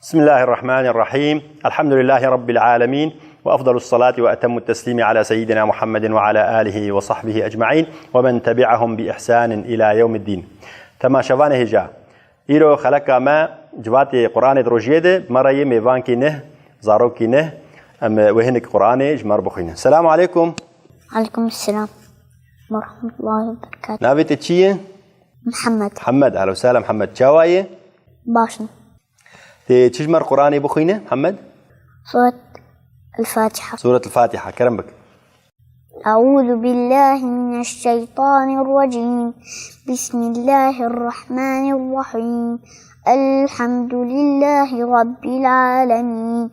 بسم الله الرحمن الرحيم. الحمد لله رب العالمين، وأفضل الصلاة وأتم التسليم على سيدنا محمد وعلى آله وصحبه أجمعين ومن تبعهم بإحسان إلى يوم الدين. تماشاوان هجا إيرو خلقا ما جواتي قرآن دروجيده مرأي ميوانكي نه زاروكي نه أم وهنك قرآن جمار بخينه. السلام عليكم. عليكم السلام ورحمة الله وبركاته. نابت تشيه؟ محمد. أهلا وسهلا محمد. شاوايه؟ باشن. تجمر قرآن بخينه محمد؟ سورة الفاتحة. كرم بك. أعوذ بالله من الشيطان الرجيم. بسم الله الرحمن الرحيم. الحمد لله رب العالمين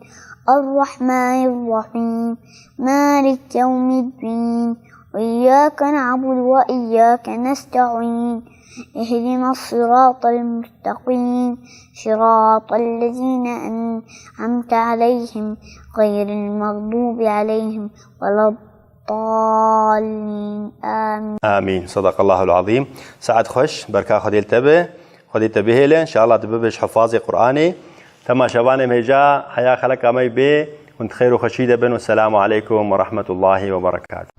الرحمن الرحيم مالك يوم الدين وإياك نعبد وإياك نستعين اهدنا الصراط المستقيم صراط الذين أنعمت عليهم غير المغضوب عليهم ولا الضالين. آمين. آمين. صدق الله العظيم. سعد خوش بركة خديل تبه إن شاء الله تببش حفاظي قرآني تما شباني ميجا حيا خلق أمي بي كنت خير وخشيدة بن والسلام عليكم ورحمة الله وبركاته.